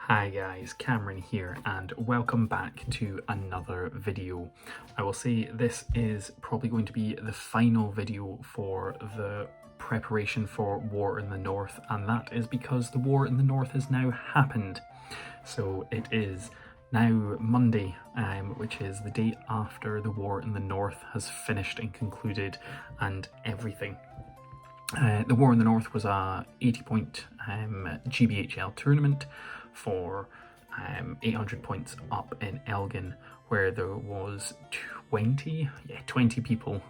Hi guys, Cameron here and welcome back to another video. I will say this is probably going to be the final video for the preparation for War in the North, and that is because the War in the North has now happened. So it is now Monday, which is the day after the War in the North has finished and concluded and everything. The War in the North was a 80-point GBHL tournament for 800 points up in Elgin, where there was 20 people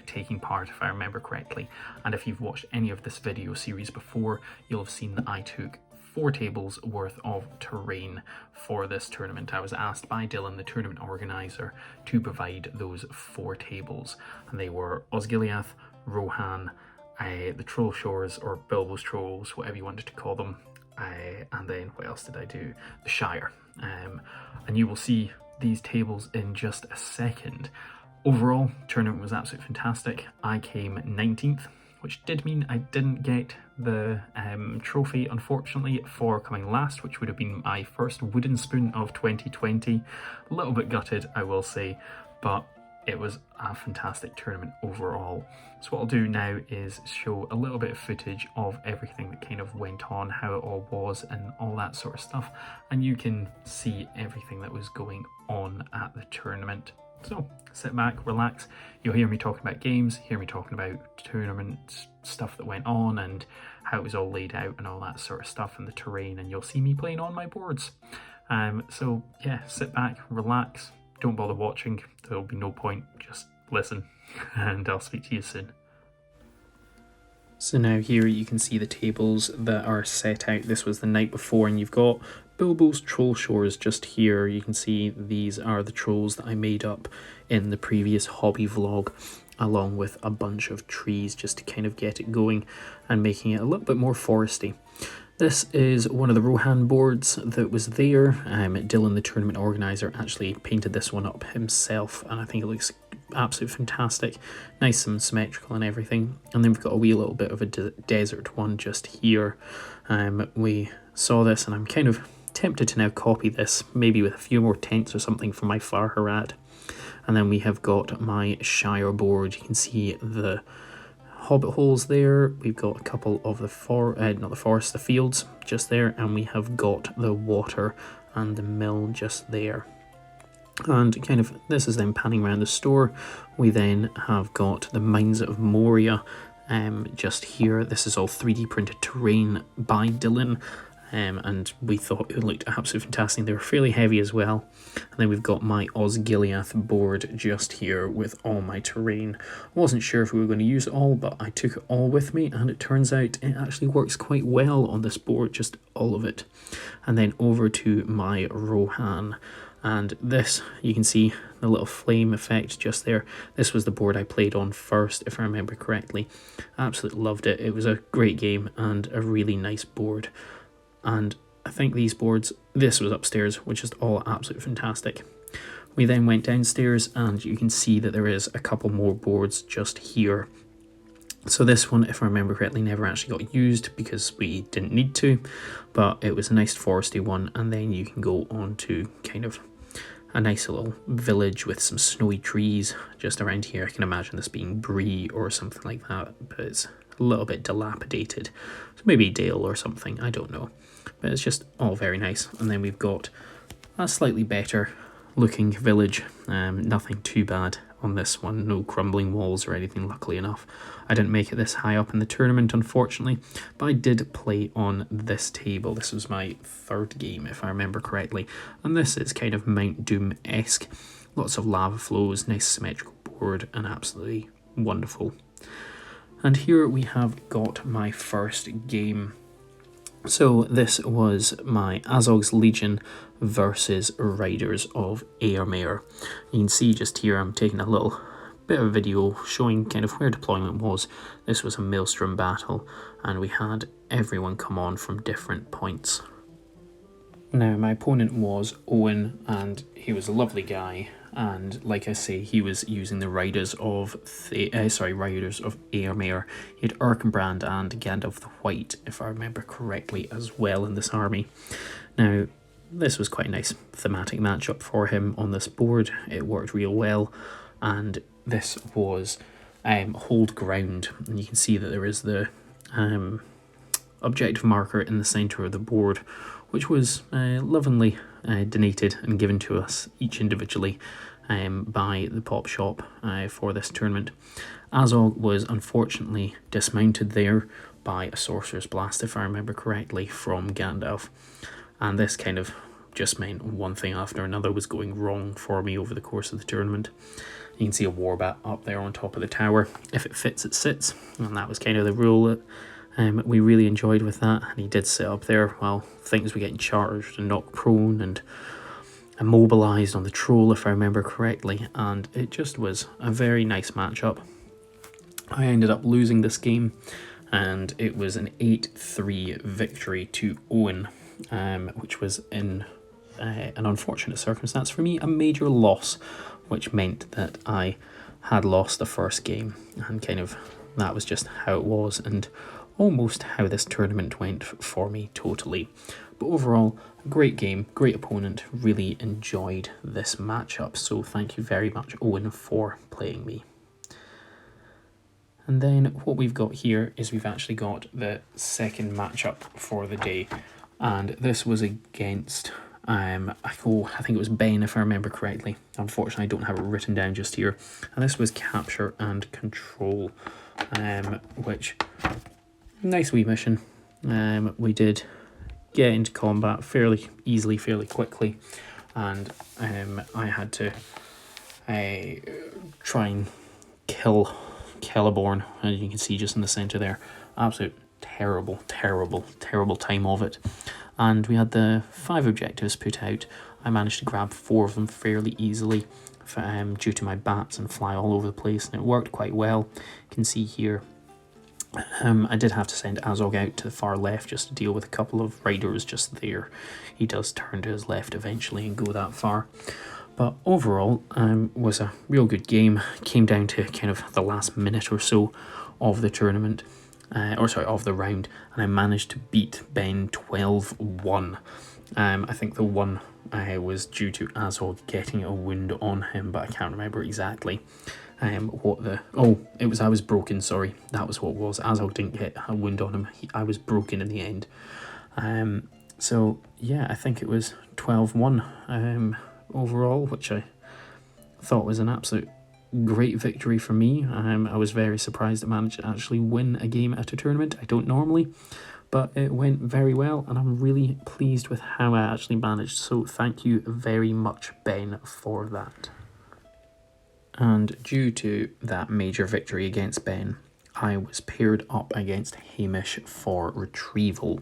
taking part, if I remember correctly. And if you've watched any of this video series before, you'll have seen that I took 4 tables worth of terrain for this tournament. I was asked by Dylan, the tournament organizer, to provide those 4 tables, and they were Osgiliath, Rohan, the Troll Shores, or Bilbo's Trolls, whatever you wanted to call them, and then what else did I do? The Shire. And you will see these tables in just a second. Overall, tournament was absolutely fantastic. I came 19th, which did mean I didn't get the trophy, unfortunately, for coming last, which would have been my first wooden spoon of 2020. A little bit gutted, I will say, but it was a fantastic tournament overall. So what I'll do now is show a little bit of footage of everything that kind of went on, how it all was and all that sort of stuff, and you can see everything that was going on at the tournament. So sit back, relax, you'll hear me talking about games, hear me talking about tournament stuff that went on and how it was all laid out and all that sort of stuff, and the terrain, and you'll see me playing on my boards. So yeah, sit back, relax, don't bother watching, there'll be no point, just listen, and I'll speak to you soon. So now here you can see the tables that are set out. This was the night before, and you've got Bilbo's Troll Shores just here. You can see these are the trolls that I made up in the previous hobby vlog, along with a bunch of trees just to kind of get it going and making it a little bit more foresty. This is one of the Rohan boards that was there. Dylan, the tournament organizer, actually painted this one up himself, and I think it looks absolutely fantastic. Nice and symmetrical and everything. And then we've got a wee little bit of a desert one just here. We saw this, and I'm kind of tempted to now copy this, maybe with a few more tents or something for my Far Harad. And then we have got my Shire board. You can see the hobbit holes there. We've got a couple of the fields just there, and we have got the water and the mill just there. And kind of this is then panning around the store. We then have got the Mines of Moria just here. This is all 3D printed terrain by Dylan. And we thought it looked absolutely fantastic. They were fairly heavy as well. And then we've got my Osgiliath board just here with all my terrain. I wasn't sure if we were going to use it all, but I took it all with me, and it turns out it actually works quite well on this board, just all of it. And then over to my Rohan. And this, you can see the little flame effect just there. This was the board I played on first, if I remember correctly. Absolutely loved it. It was a great game and a really nice board. And I think these boards, this was upstairs, which is all absolutely fantastic. We then went downstairs, and you can see that there is a couple more boards just here. So this one, if I remember correctly, never actually got used because we didn't need to, but it was a nice foresty one. And then you can go on to kind of a nice little village with some snowy trees just around here. I can imagine this being Bree or something like that, but it's a little bit dilapidated. So maybe Dale or something, I don't know. But it's just all very nice. And then we've got a slightly better looking village. Nothing too bad on this one. No crumbling walls or anything, luckily enough. I didn't make it this high up in the tournament, unfortunately, but I did play on this table. This was my 3rd game, if I remember correctly. And this is kind of Mount Doom-esque. Lots of lava flows, nice symmetrical board, and absolutely wonderful. And here we have got my first game. So this was my Azog's Legion versus Riders of Airmere. You can see just here I'm taking a little bit of a video showing kind of where deployment was. This was a Maelstrom battle, and we had everyone come on from different points. Now my opponent was Owen, and he was a lovely guy, and like I say, he was using the Riders of Airmere. He had Erkenbrand and Gandalf the White, if I remember correctly, as well in this army. Now, this was quite a nice thematic matchup for him on this board. It worked real well, and this was hold ground, and you can see that there is the objective marker in the centre of the board, which was lovingly donated and given to us each individually by the Pop Shop for this tournament. Azog was unfortunately dismounted there by a Sorcerer's Blast, if I remember correctly, from Gandalf, and this kind of just meant one thing after another was going wrong for me over the course of the tournament. You can see a Warbat up there on top of the tower. If it fits, it sits, and that was kind of the rule that we really enjoyed with that. And he did sit up there while things were getting charged and knocked prone and immobilised on the troll, if I remember correctly, and it just was a very nice matchup. I ended up losing this game, and it was an 8-3 victory to Owen, which was in an unfortunate circumstance for me, a major loss, which meant that I had lost the first game, and kind of that was just how it was, and almost how this tournament went for me totally. But overall, a great game, great opponent, really enjoyed this matchup, so thank you very much, Owen, for playing me. And then what we've got here is we've actually got the second matchup for the day, and this was against I think it was Ben, if I remember correctly. Unfortunately, I don't have it written down just here. And this was Capture and Control, which, nice wee mission. We did get into combat fairly easily, fairly quickly, and I had to try and kill Celeborn, as you can see just in the centre there. Absolute terrible time of it. And we had the 5 objectives put out. I managed to grab 4 of them fairly easily due to my bats and fly all over the place, and it worked quite well. You can see here I did have to send Azog out to the far left just to deal with a couple of riders just there. He does turn to his left eventually and go that far. But overall, was a real good game. Came down to kind of the last minute or so of the tournament, of the round, and I managed to beat Ben 12-1. I think the one was due to Azog getting a wound on him, but I can't remember exactly it was I was broken, sorry, that was what it was. Azog didn't get a wound on him, I was broken in the end. So yeah, I think it was 12-1 overall, which I thought was an absolute great victory for me. I was very surprised to manage to actually win a game at a tournament. I don't normally, but it went very well, and I'm really pleased with how I actually managed. So thank you very much, Ben, for that. And due to that major victory against Ben, I was paired up against Hamish for retrieval.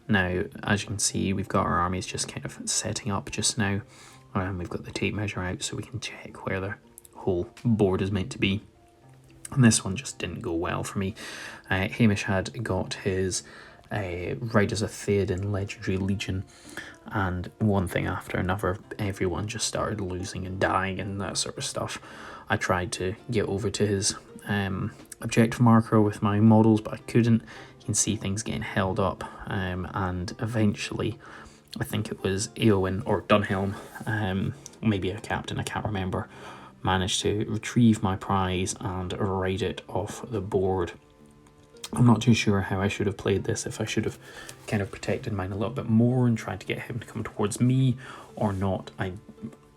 Now, as you can see, we've got our armies just kind of setting up just now. We've got the tape measure out so we can check where the whole board is meant to be. And this one just didn't go well for me. Hamish had got his Riders of Theoden Legendary Legion, and one thing after another, everyone just started losing and dying and that sort of stuff. I tried to get over to his objective marker with my models, but I couldn't. You can see things getting held up, and eventually, I think it was Owen or Dunhelm, maybe a captain, I can't remember, managed to retrieve my prize and ride it off the board. I'm not too sure how I should have played this, if I should have kind of protected mine a little bit more and tried to get him to come towards me or not. I'm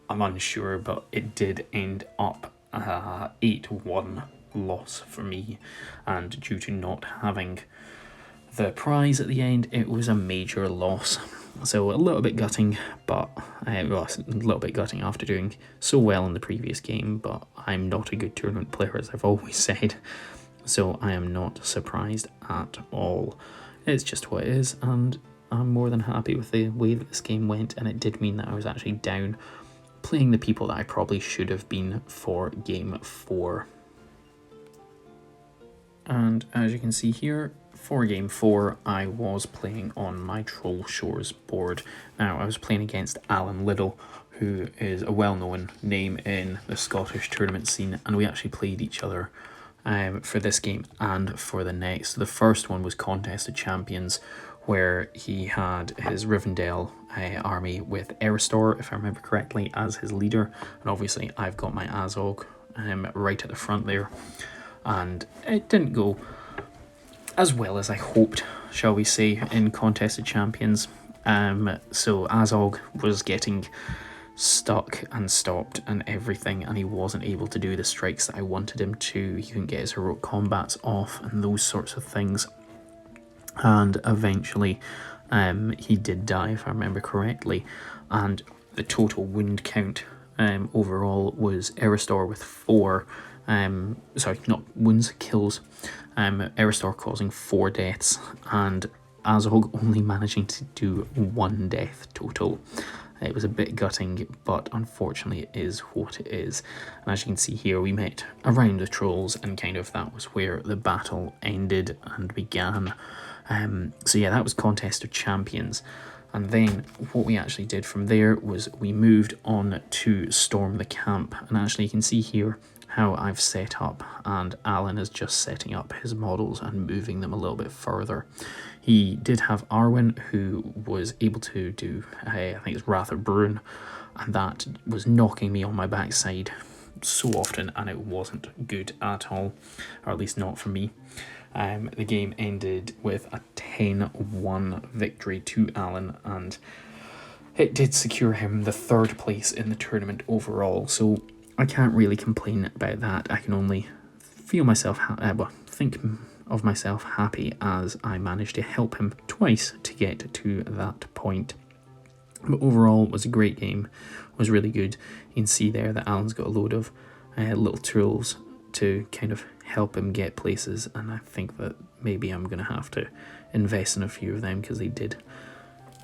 unsure, but it did end up 8-1 loss for me, and due to not having the prize at the end, it was a major loss. So a little bit gutting, but a little bit gutting after doing so well in the previous game, but I'm not a good tournament player, as I've always said, so I am not surprised at all. It's just what it is, and I'm more than happy with the way that this game went, and it did mean that I was actually down playing the people that I probably should have been for game 4. And as you can see here, for game 4, I was playing on my Troll Shores board. Now, I was playing against Alan Liddell, who is a well-known name in the Scottish tournament scene, and we actually played each other for this game and for the next. The first one was Contest of Champions, where he had his Rivendell army with Eristor, if I remember correctly, as his leader. And obviously I've got my Azog right at the front there. And it didn't go as well as I hoped, shall we say, in Contested Champions. So Azog was getting stuck and stopped and everything, and he wasn't able to do the strikes that I wanted him to. He couldn't get his heroic combats off and those sorts of things. And eventually he did die, if I remember correctly, and the total wound count overall was Eristor with 4, sorry, not wounds, kills, Eristor causing 4 deaths, and Azog only managing to do 1 death total. It was a bit gutting, but unfortunately it is what it is. And as you can see here, we met around the trolls, and kind of that was where the battle ended and began. So yeah, that was Contest of Champions. And then what we actually did from there was we moved on to Storm the Camp. And actually you can see here how I've set up, and Alan is just setting up his models and moving them a little bit further. He did have Arwen, who was able to do, I think it's Wrath of Bruin, and that was knocking me on my backside so often, and it wasn't good at all, or at least not for me. The game ended with a 10-1 victory to Alan, and it did secure him the 3rd place in the tournament overall, so I can't really complain about that. I can only feel myself, think of myself happy as I managed to help him twice to get to that point. But overall, it was a great game. It was really good. You can see there that Alan's got a load of little tools to kind of help him get places, and I think that maybe I'm going to have to invest in a few of them, because they did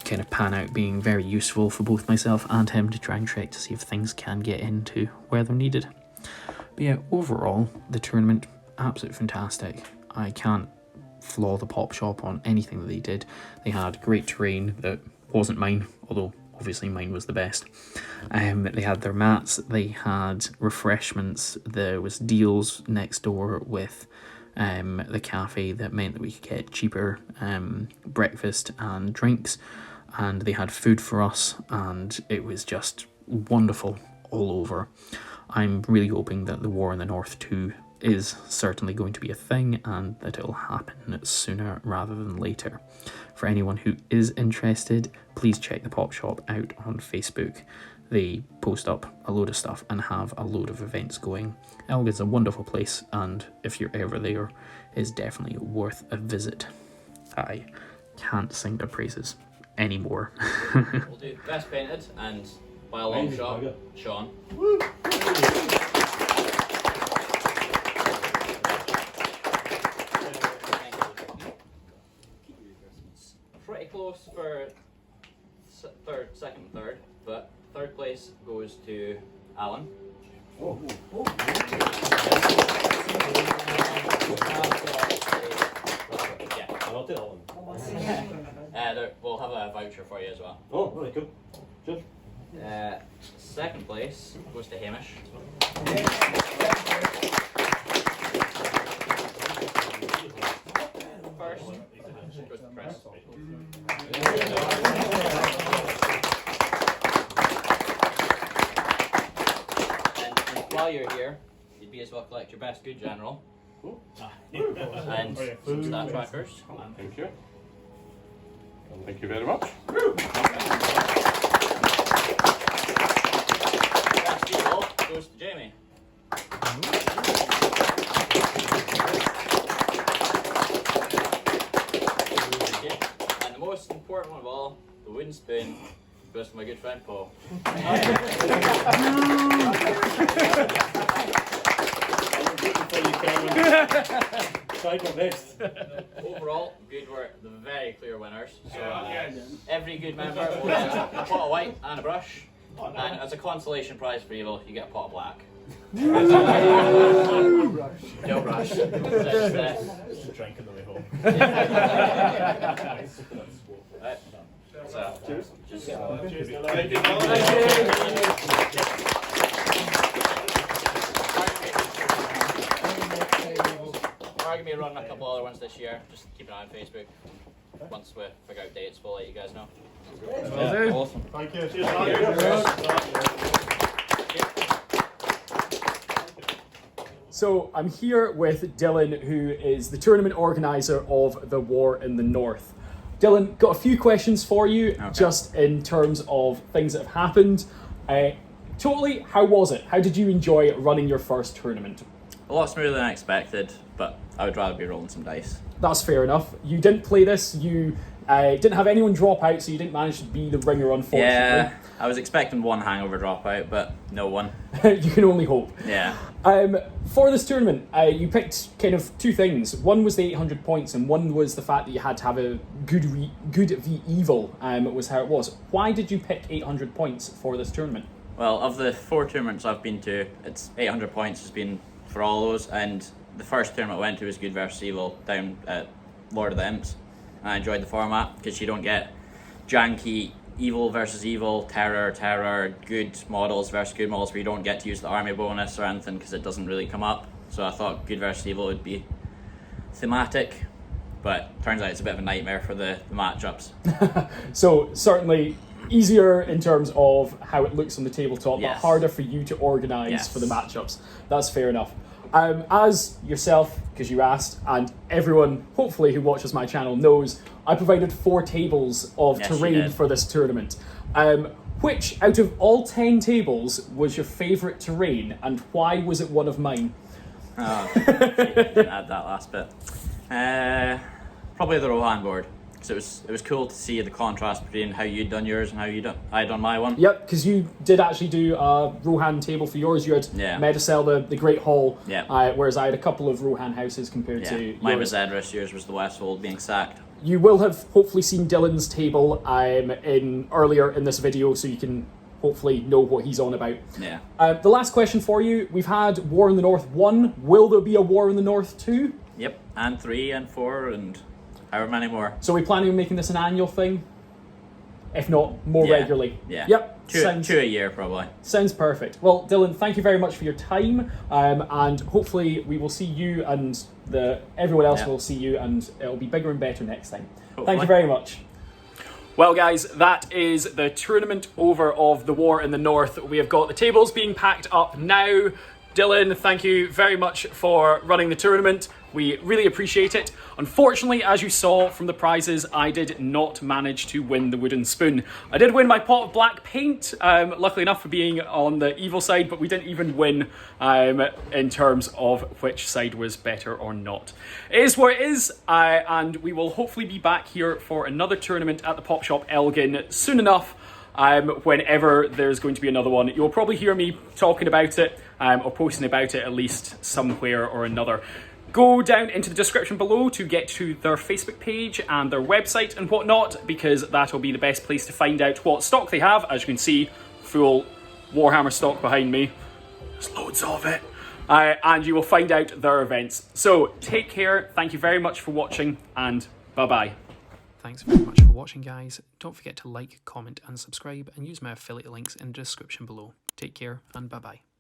kind of pan out being very useful for both myself and him to try and check to see if things can get into where they're needed. But yeah, overall, the tournament, absolutely fantastic. I can't flaw the Pop Shop on anything that they did. They had great terrain that wasn't mine, although obviously mine was the best. They had their mats, they had refreshments, there was deals next door with the cafe that meant that we could get cheaper breakfast and drinks, and they had food for us, and it was just wonderful all over. I'm really hoping that the War in the North 2 is certainly going to be a thing, and that it'll happen sooner rather than later. For anyone who is interested, please check the Pop Shop out on Facebook. They post up a load of stuff and have a load of events going. Elgin's a wonderful place, and if you're ever there, it's definitely worth a visit. I can't sing their praises anymore. We'll do best painted, and by a long shot, Sean. Woo! Pretty close for second and third, but 3rd place goes to Alan. Oh. Yeah, I'll do Alan. We'll have a voucher for you as well. Oh, really cool. Good. 2nd place goes to Hamish. First goes to Chris. And while you're here, you'd be as well collect your best good general. And some stat trackers. Thank you. Thank you very much. Best deal goes to Jamie. And the most important one of all, the wooden spoon, goes to my good friend Paul. Overall, good were the very clear winners. So every good member will get a pot of white and a brush, and as a consolation prize for you, you get a pot of black. No brush. Drink on the way home. Right. So, cheers. We're going to be running a couple other ones this year. Just keep an eye on Facebook. once we figure out dates, we'll let you guys know. Will do. Awesome. Thank you. So I'm here with Dylan, who is the tournament organizer of the War in the North. Dylan, got a few questions for you, just in terms of things that have happened. Totally, how was it? How did you enjoy running your first tournament? A lot smoother than I expected, but I would rather be rolling some dice. That's fair enough. You didn't play this, you didn't have anyone drop out, so you didn't manage to be the ringer, unfortunately. Yeah, I was expecting one hangover dropout, but no one. You can only hope. Yeah. For this tournament, you picked kind of two things. One was the 800 points, and one was the fact that you had to have a good v evil, was how it was. Why did you pick 800 points for this tournament? Well, of the 4 tournaments I've been to, it's 800 points has been for all those, and the first tournament I went to was Good versus Evil down at Lord of the Imps. And I enjoyed the format because you don't get janky evil versus evil, terror, good models versus good models where you don't get to use the army bonus or anything because it doesn't really come up. So I thought Good versus Evil would be thematic, but turns out it's a bit of a nightmare for the matchups. So certainly easier in terms of how it looks on the tabletop, Yes. but harder for you to organise Yes. for the matchups. That's fair enough. As yourself, because you asked, and everyone hopefully who watches my channel knows, I provided 4 tables of Yes, you terrain did. for this tournament. Which out of all 10 tables was your favourite terrain, and why was it one of mine? Oh, didn't add that last bit. Probably the Rohan board, because it was cool to see the contrast between how you'd done yours and how I done my one. Yep, because you did actually do a Rohan table for yours. You had Yeah. Medicel, the Great Hall, Yeah. whereas I had a couple of Rohan houses compared Yeah, to mine yours. was Edris, yours was the Westfold being sacked. You will have hopefully seen Dylan's table earlier in this video, so you can hopefully know what he's on about. Yeah. The last question for you, we've had War in the North 1. Will there be a War in the North 2? Yep, and 3 and 4 and however many more. So are we planning on making this an annual thing? If not, more Yeah. regularly? Yeah. Yep. Two a year probably. Sounds perfect. Well, Dylan, thank you very much for your time, and hopefully we will see you and everyone else Yeah. will see you, and it'll be bigger and better next time. Hopefully. Thank you very much. Well, guys, that is the tournament over of the War in the North. We have got the tables being packed up now. Dylan, thank you very much for running the tournament. We really appreciate it. Unfortunately, as you saw from the prizes, I did not manage to win the wooden spoon. I did win my pot of black paint, luckily enough for being on the evil side, but we didn't even win in terms of which side was better or not. It is what it is, and we will hopefully be back here for another tournament at the Pop Shop Elgin soon enough. Whenever there's going to be another one. You'll probably hear me talking about it, or posting about it at least somewhere or another. Go down into the description below to get to their Facebook page and their website and whatnot, because that'll be the best place to find out what stock they have. As you can see, full Warhammer stock behind me. There's loads of it. And you will find out their events. So take care, thank you very much for watching, and bye-bye. Thanks very much for watching, guys. Don't forget to like, comment and subscribe, and use my affiliate links in the description below. Take care and bye bye.